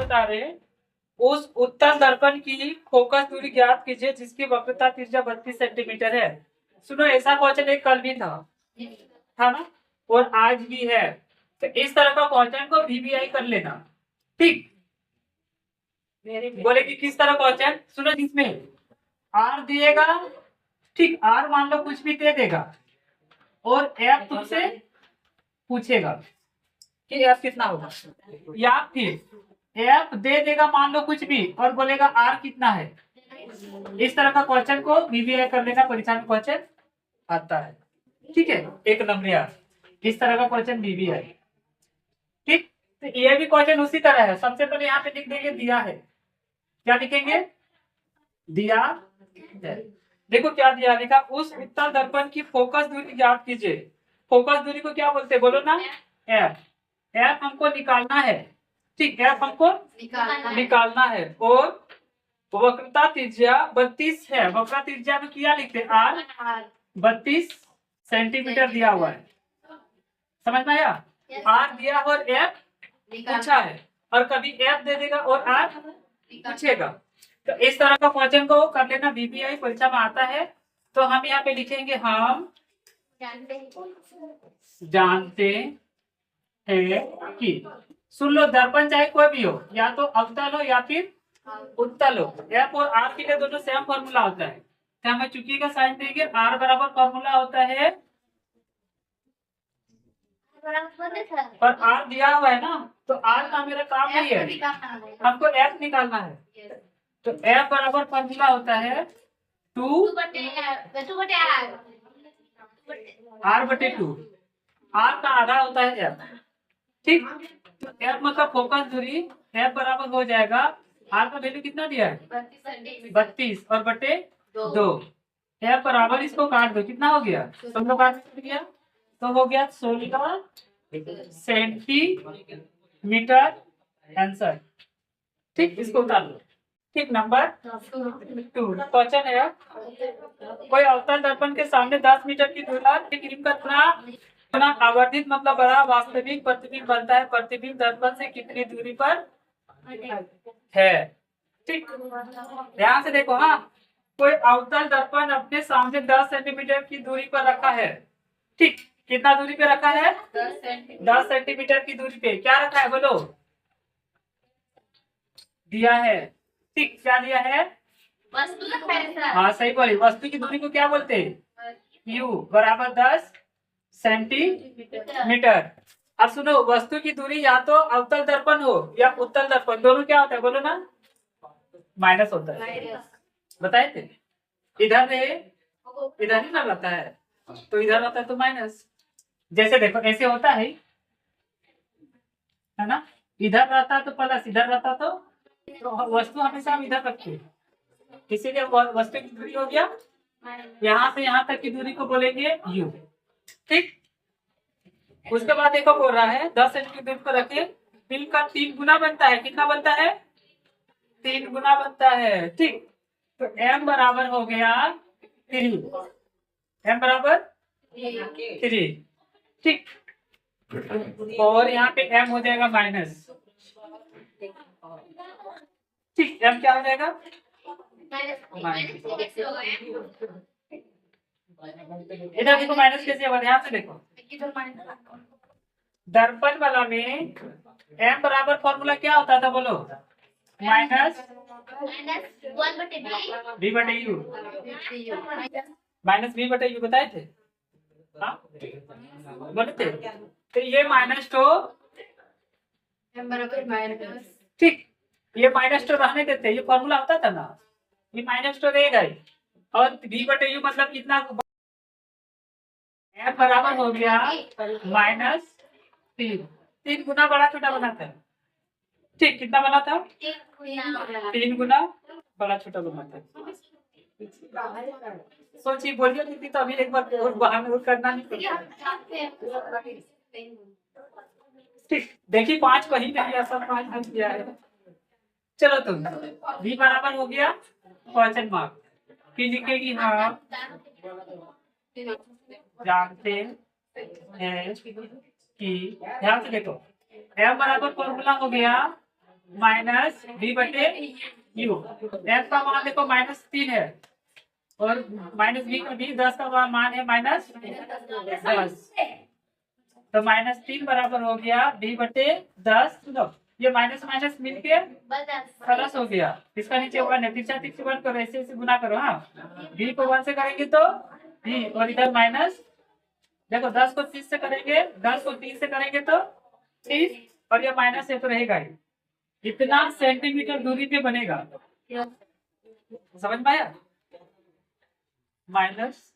बता रहे हैं उस उत्तल दर्पण की फोकस दूरी ज्ञात कीजिए जिसकी वक्रता त्रिज्या 32 सेंटीमीटर है। सुनो, ऐसा क्वेश्चन एक कल भी था ना, और आज भी है। तो इस तरह का क्वेश्चन को VBI कर लेना। ठीक, बोले कि किस तरह क्वेश्चन, सुनो, जिसमें R दिएगा, ठीक, R मान लो कुछ भी दे देगा और F तुमसे पूछेगा कि F कितना होगा, या फिर F दे देगा मान लो कुछ भी और बोलेगा R कितना है। इस तरह का क्वेश्चन को VBI कर लेना, परीक्षा में क्वेश्चन आता है। ठीक है, एक नंबर इस तरह का क्वेश्चन VBI। ठीक, तो ये भी क्वेश्चन उसी तरह है। सबसे पहले यहाँ पे लिख देंगे दिया है, क्या लिखेंगे, दिया है। देखो क्या दिया, लिखा उस उत्तल दर्पण की फोकस दूरी ज्ञात कीजिए। फोकस दूरी को क्या बोलते हैं, बोलो ना, F। F हमको निकालना है। ठीक, F हमको निकालना है। और वक्रता त्रिज्या 32 है। वक्रता त्रिज्या में क्या लिखते हैं, R 32 सेंटीमीटर दिया हुआ है। समझ में आया, R दिया और F पूछा है, और कभी F दे देगा और R पूछेगा। तो इस तरह का क्वेश्चन को कर लेना, VBI परीक्षा में आता है। तो हम यहाँ पे लिखेंगे हम जानते हैं कि, सुन लो, दर्पण चाहे कोई भी हो, या तो अवतल हो या फिर उत्तल हो, F और R के लिए दोनों सेम फॉर्मूला होता है। तो हमें चुकी का साइन देंगे, R बराबर फॉर्मूला होता है, और R दिया हुआ है ना, तो R का मेरा काम नहीं है, हमको F निकालना है। तो F बराबर फॉर्मूला होता है 2 R/2। R का आधा होता है F। ठीक, तो F मतलब फोकस दूरी, F बराबर हो जाएगा, R का वैल्यू कितना दिया है, 32 और बटे 2। F बराबर, इसको काट दो, कितना हो गया, सब लोग काट दिया, तो हो गया 16 सेंटीमीटर आंसर। ठीक, इसको उतार लो। ठीक, नंबर 2 क्वेश्चन है, कोई अवतल दर्पण के सामने 10 मीटर की दूरी पर क्रीम का आवर्धित मतलब बड़ा वास्तविक प्रतिबिंब बनता है। प्रतिबिंब दर्पण से कितनी दूरी पर है। ठीक, ध्यान से देखो। हाँ, कोई अवतल दर्पण अपने सामने 10 सेंटीमीटर की दूरी पर रखा है। ठीक, कितना दूरी पे रखा है, 10 सेंटीमीटर की दूरी पे। क्या रखा है, बोलो, दिया है। ठीक, क्या दिया है, वस्तु। हाँ, सही बोली, वस्तु की दूरी को क्या बोलते हैं, U बराबर 10 सेंटीमीटर। अब सुनो, वस्तु की दूरी या तो अवतल दर्पण हो या उत्तल दर्पण, दोनों क्या होता है, बोलो ना, माइनस होता है। बताए थे, इधर रहे, इधर ही ना रहता है, तो इधर रहता है तो माइनस। जैसे देखो, ऐसे होता है ना, इधर रहता तो प्लस, इधर रहता तो वस्तु हमेशा हम इधर रखते हैं, इसीलिए वस्तु की दूरी हो गया, यहाँ से यहाँ तक की दूरी को बोलेंगे U। ठीक, उसके बाद देखो बोल रहा है 10 सेंटीमीटर दूरी पर रखे, बिल का 3 गुना बनता है। कितना बनता है, 3 गुना बनता है। ठीक, तो M बराबर हो गया 3, M बराबर 3। ठीक, और यहाँ पे M हो जाएगा माइनस। ठीक, M क्या हो जाएगा, इधर देखो माइनस कैसे होगा, ध्यान से देखो। दर्पण वाला में M बराबर फॉर्मूला क्या होता था, बोलो, माइनस V/U, माइनस V/U बताए थे, हाँ बोले थे। तो ये माइनस तो, ठीक, ये माइनस तो रहने देते, ये फॉर्मूला होता था ना, ये माइनस तो रहेगा ही। और V/U मतलब कितना, M बराबर हो गया -3। 3 गुना बड़ा छोटा बनाता है। ठीक, कितना बना था, 3 गुना बड़ा छोटा बनाता है। सोचिए, बोलिए नहीं तो अभी एक बार और बहाना और करना नहीं। ठीक, देखिए 5 कहीं नहीं, ऐसा 5 बन गया है। चलो, तुम V बराबर हो गया क्वेश्चन मार्क, फिर लिखेगी हाँ जानते हैं कि, ध्यान से देखो, M बराबर फॉर्मूला हो गया माइनस बी बटे यू। एफ का मान देखो -3 है और माइनस बी का भी 10 का मान है -10, तो -3 बराबर हो गया बी बटे 10। लो ये माइनस माइनस मिलके प्लस हो गया, इसका नीचे 1 है, तीसरा 1 करो, ऐसे ऐसे गुना करो। हाँ बी को 1 से करेंगे तो बी, और इधर माइनस, देखो 10 को 30 से करेंगे, 10 को 30 से करेंगे तो 30, और ये माइनस है तो रहेगा ही। इतना सेंटीमीटर दूरी पे बनेगा, समझ में आया? -30।